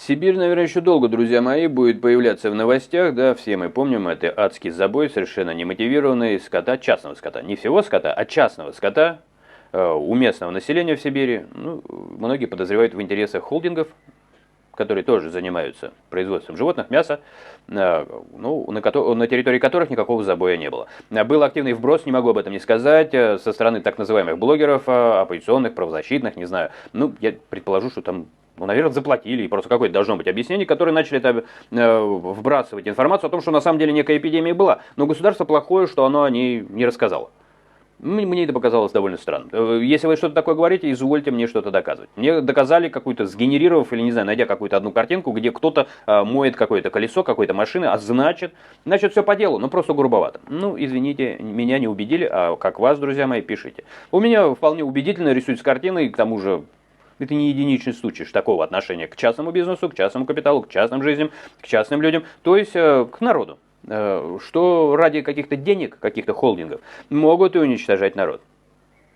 Сибирь, наверное, еще долго, друзья мои, будет появляться в новостях, да, все мы помним, это адский забой, совершенно немотивированный скота, частного скота, не всего скота, а частного скота у местного населения в Сибири. Ну, многие подозревают в интересах холдингов, которые тоже занимаются производством животных, мяса, ну, на территории которых никакого забоя не было. Был активный вброс, не могу об этом не сказать, со стороны так называемых блогеров, оппозиционных, правозащитных, не знаю. Ну, я предположу, что там, ну, наверное, заплатили, и просто какое-то должно быть объяснение, которые начали это, вбрасывать информацию о том, что на самом деле некая эпидемия была. Но государство плохое, что оно о ней не рассказало. Мне это показалось довольно странным. Если вы что-то такое говорите, извольте мне что-то доказывать. Мне доказали какую-то, сгенерировав или, не знаю, найдя какую-то одну картинку, где кто-то моет какое-то колесо какой-то машины, а значит все по делу, но просто грубовато. Ну, извините, меня не убедили, а как вас, друзья мои, пишите. У меня вполне убедительно рисуется картина, и к тому же это не единичный случай такого отношения к частному бизнесу, к частному капиталу, к частным жизням, к частным людям, то есть к народу. Что ради каких-то денег, каких-то холдингов могут и уничтожать народ.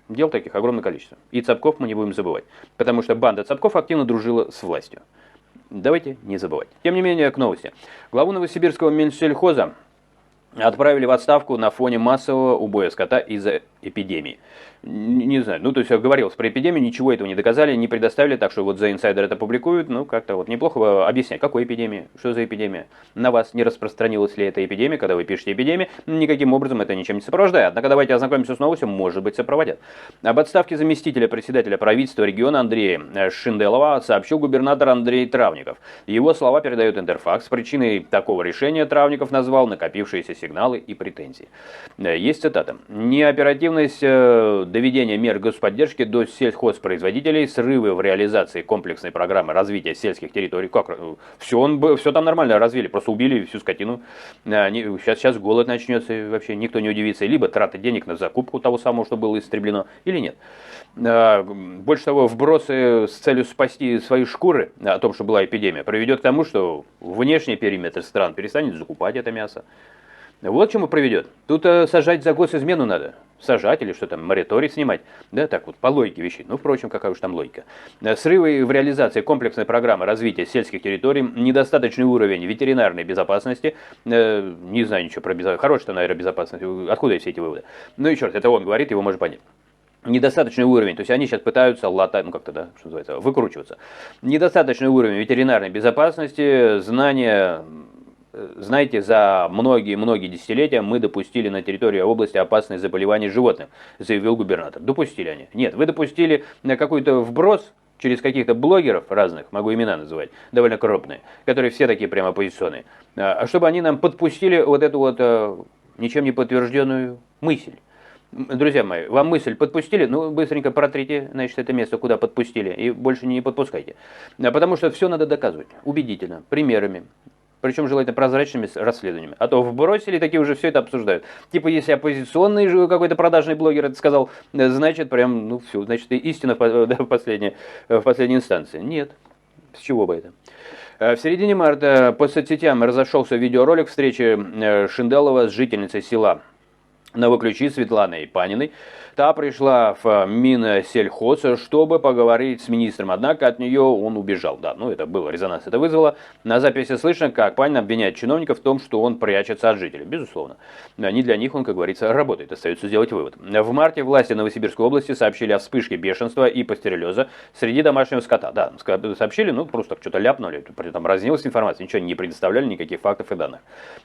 Дел таких огромное количество. И Цапков мы не будем забывать. Потому что банда Цапков активно дружила с властью. Давайте не забывать. Тем не менее, к новости. Главу новосибирского Минсельхоза отправили в отставку на фоне массового убоя скота из-за эпидемии. Не знаю, ну то есть говорилось про эпидемию, ничего этого не доказали, не предоставили, так что вот The Insider это публикуют, ну как-то вот неплохо объяснять, какой эпидемии, что за эпидемия, на вас не распространилась ли эта эпидемия, когда вы пишете эпидемия, никаким образом это ничем не сопровождает. Однако давайте ознакомимся с новостью, может быть сопроводят. Об отставке заместителя председателя правительства региона Андрея Шинделова сообщил губернатор Андрей Травников. Его слова передает Интерфакс. Причиной такого решения Травников назвал накопившиеся сигналы и претензии. Есть цитата. «Неоперативность доведения мер господдержки до сельхозпроизводителей, срывы в реализации комплексной программы развития сельских территорий». Как? Все там нормально развили, просто убили всю скотину. Сейчас голод начнется, и вообще никто не удивится. Либо трата денег на закупку того самого, что было истреблено, или нет. Больше того, вбросы с целью спасти свои шкуры о том, что была эпидемия, приведет к тому, что внешний периметр стран перестанет закупать это мясо. Вот к чему приведет. Тут сажать за госизмену надо. Сажать или что там, мораторий снимать. Да, так вот, по логике вещей. Ну, впрочем, какая уж там логика. Срывы в реализации комплексной программы развития сельских территорий, недостаточный уровень ветеринарной безопасности. Не знаю ничего про безопасность. Хорошая, наверное, безопасность. Откуда все эти выводы? Ну, еще раз, это он говорит, его можно понять. Недостаточный уровень, то есть они сейчас пытаются латать, ну как-то, да, что называется, выкручиваться. Недостаточный уровень ветеринарной безопасности, знания. Знаете, за многие десятилетия мы допустили на территории области опасные заболевания животных, заявил губернатор. Допустили они. Нет, вы допустили какой-то вброс через каких-то блогеров разных, могу имена называть, довольно крупные, которые все такие прямо оппозиционные, чтобы они нам подпустили вот эту вот ничем не подтвержденную мысль. Друзья мои, вам мысль подпустили, ну быстренько протрите, значит, это место, куда подпустили, и больше не подпускайте. Потому что все надо доказывать, убедительно, примерами. Причем желательно прозрачными расследованиями. А то вбросили, такие уже все это обсуждают. Типа, если оппозиционный же какой-то продажный блогер это сказал, значит, прям, ну все, значит, истина в последней инстанции. Нет, с чего бы это? В середине марта по соцсетям разошелся видеоролик встречи Шинделова с жительницей села Новоключи Светланой Паниной. Та пришла в Минсельхоз, чтобы поговорить с министром, однако от нее он убежал. Да, ну это было, резонанс это вызвало. На записи слышно, как Панин обвиняет чиновников в том, что он прячется от жителей. Безусловно. Не для них он, как говорится, работает. Остается сделать вывод. В марте власти Новосибирской области сообщили о вспышке бешенства и пастереллеза среди домашнего скота. Да, сообщили, ну просто так что-то ляпнули, там разнилась информация, ничего не предоставляли, никаких фактов и данных.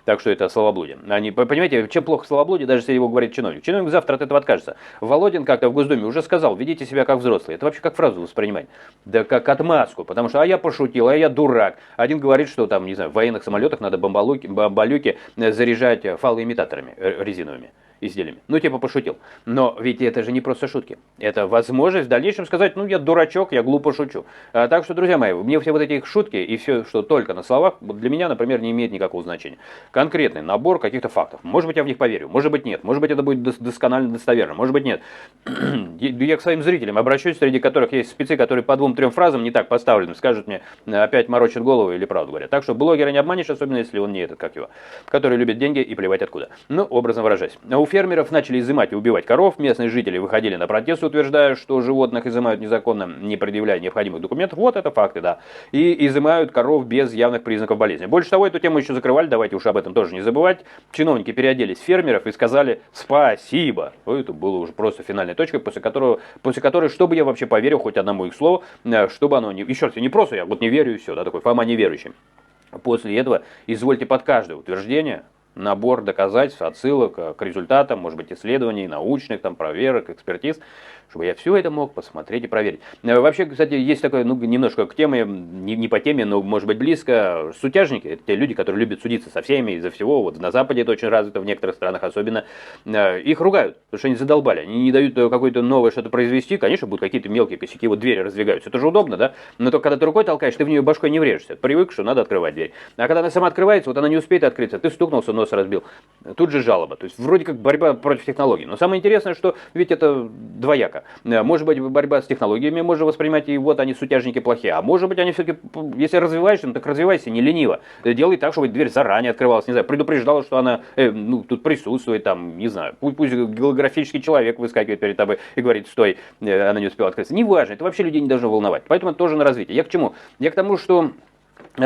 Так что это словоблудие. Они, понимаете, чем плохо словоблудие, даже если его говорит чиновник. Чиновник завтра от этого откажется. Володин как-то в Госдуме уже сказал, ведите себя как взрослые. Это вообще как фразу воспринимать? Да как отмазку, потому что я пошутил, я дурак. Один говорит, что там, не знаю, в военных самолетах надо бомбалюки заряжать фалоимитаторами резиновыми изделиями. Ну, типа пошутил. Но ведь это же не просто шутки. Это возможность в дальнейшем сказать, ну, я дурачок, я глупо шучу. Так что, друзья мои, мне все вот эти шутки и все, что только на словах, для меня, например, не имеет никакого значения. Конкретный набор каких-то фактов. Может быть, я в них поверю, может быть, нет. Может быть, это будет досконально достоверно, может быть, нет. Я к своим зрителям обращусь, среди которых есть спецы, которые по 2-3 фразам не так поставлены, скажут мне, опять морочат голову или правду говорят. Так что блогера не обманешь, особенно если он не этот, как его, который любит деньги и плевать откуда. Ну, образно выражаясь. фермеров начали изымать и убивать коров, местные жители выходили на протест, утверждая, что животных изымают незаконно, не предъявляя необходимых документов. Вот это факты, да. И изымают коров без явных признаков болезни. Больше того, эту тему еще закрывали, давайте уж об этом тоже не забывать. Чиновники переоделись в фермеров и сказали спасибо. Это было уже просто финальной точкой, после которой, чтобы я вообще поверил хоть одному их слову, чтобы оно не... Еще раз, не просто я вот не верю и все, да, такой Фома неверующий. После этого извольте под каждое утверждение набор доказательств, отсылок к результатам, может быть, исследований, научных, там, проверок, экспертиз, чтобы я все это мог посмотреть и проверить. Вообще, кстати, есть такое, ну, немножко к теме, не по теме, но, может быть, близко. Сутяжники, это те люди, которые любят судиться со всеми из-за всего. Вот на Западе это очень развито, в некоторых странах особенно. Их ругают, потому что они задолбали. Они не дают какое-то новое что-то произвести. Конечно, будут какие-то мелкие косяки, вот двери раздвигаются. Это же удобно, да? Но только когда ты рукой толкаешь, ты в нее башкой не врежешься. Привык, что надо открывать дверь. А когда она сама открывается, вот она не успеет открыться, ты стукнулся, нос разбил. Тут же жалоба. То есть вроде как борьба против технологий. Но самое интересное, что ведь это двояко. Может быть, борьба с технологиями можно воспринимать, и вот они, сутяжники, плохие. А может быть, они все-таки, если развиваешься, ну так развивайся, не лениво. Делай так, чтобы дверь заранее открывалась, не знаю, предупреждала, что она тут присутствует, там, не знаю, пусть голографический человек выскакивает перед тобой и говорит, стой, она не успела открыться. Неважно, это вообще людей не должно волновать. Поэтому это тоже на развитие. Я к чему? Я к тому, что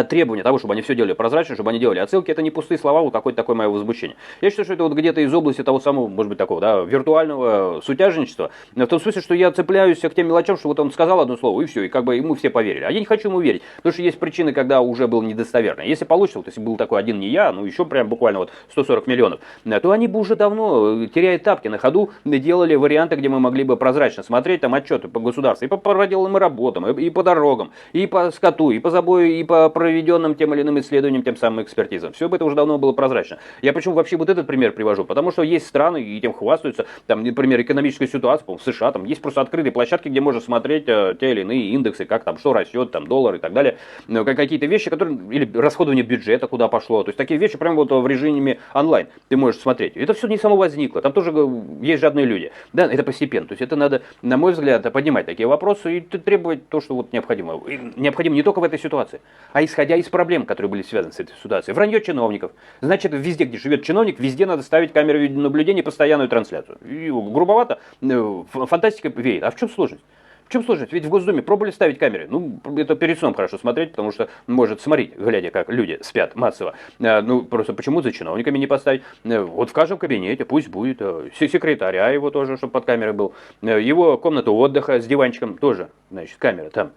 требования того, чтобы они все делали прозрачно, чтобы они делали отсылки, это не пустые слова, вот какое-то такое мое возмущение. Я считаю, что это вот где-то из области того самого, может быть, такого, да, виртуального сутяжничества, в том смысле, что я цепляюсь к тем мелочам, что вот он сказал одно слово, и все, и как бы ему все поверили. А я не хочу ему верить, потому что есть причины, когда уже было недостоверно. Если получится, вот если был такой один не я, ну еще прям буквально вот 140 миллионов, то они бы уже давно, теряя тапки на ходу, делали варианты, где мы могли бы прозрачно смотреть там отчеты по государству, и по проделанным работам, и по дорогам, и по скоту, и по забою, и по проведенным тем или иным исследованиям, тем самым экспертизам. Все бы это уже давно было прозрачно. Я почему вообще вот этот пример привожу? Потому что есть страны, и тем хвастаются, там, например, экономическая ситуация, в США, там есть просто открытые площадки, где можно смотреть те или иные индексы, как там, что растет, там, доллар и так далее, какие-то вещи, которые, или расходование бюджета куда пошло, то есть такие вещи прямо вот в режиме онлайн ты можешь смотреть. Это все не само возникло, там тоже есть жадные люди. Да, это постепенно, то есть это надо, на мой взгляд, поднимать такие вопросы и требовать то, что вот необходимо. И необходимо не только в этой ситуации, а исходя из проблем, которые были связаны с этой ситуацией. Вранье чиновников. Значит, везде, где живет чиновник, везде надо ставить камеру видеонаблюдения и постоянную трансляцию. И грубовато, фантастика веет. А в чем сложность? В чем сложность? Ведь в Госдуме пробовали ставить камеры. Ну, это перед сном хорошо смотреть, потому что может сморить, глядя, как люди спят массово. Ну, просто почему за чиновниками не поставить? Вот в каждом кабинете пусть будет секретаря его тоже, чтобы под камерой был. Его комната отдыха с диванчиком тоже, значит, камера там.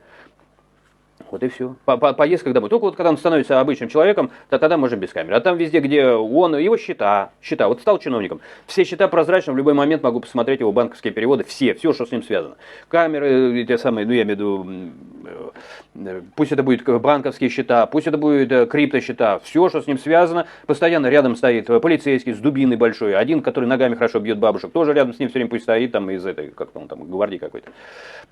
Вот и все. Поездка домой. Только вот когда он становится обычным человеком, то тогда можно без камеры. А там везде, где он, его счета. Вот стал чиновником. Все счета прозрачны, в любой момент могу посмотреть его банковские переводы. Все, что с ним связано. Камеры, те самые, ну я имею в виду, пусть это будет банковские счета, пусть это будет криптосчета. Все, что с ним связано. Постоянно рядом стоит полицейский с дубиной большой. Один, который ногами хорошо бьет бабушек, тоже рядом с ним все время пусть стоит, там из этой, как он там, гвардии какой-то.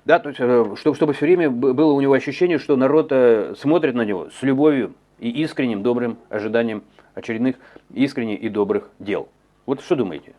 Да, то есть, чтобы все время было у него ощущение, что народ смотрит на него с любовью и искренним добрым ожиданием очередных искренних и добрых дел. Вот что думаете?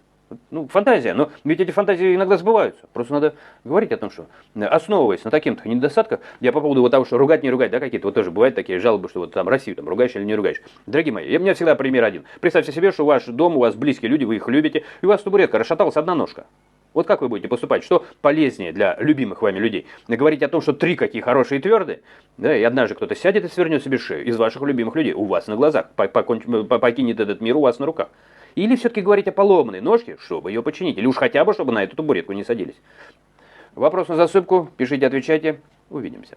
Ну, фантазия, но ведь эти фантазии иногда сбываются. Просто надо говорить о том, что, основываясь на таких недостатках, я по поводу вот того, что ругать, не ругать, да, какие-то вот тоже бывают такие жалобы, что вот там Россию там ругаешь или не ругаешь. Дорогие мои, у меня всегда пример один. Представьте себе, что ваш дом, у вас близкие люди, вы их любите, и у вас табуретка расшаталась одна ножка. Вот как вы будете поступать? Что полезнее для любимых вами людей? Говорить о том, что три какие хорошие и твердые, да, и однажды кто-то сядет и свернет себе шею из ваших любимых людей, у вас на глазах, покинет этот мир у вас на руках. Или все-таки говорить о поломанной ножке, чтобы ее починить, или уж хотя бы, чтобы на эту табуретку не садились. Вопрос на засыпку, пишите, отвечайте, увидимся.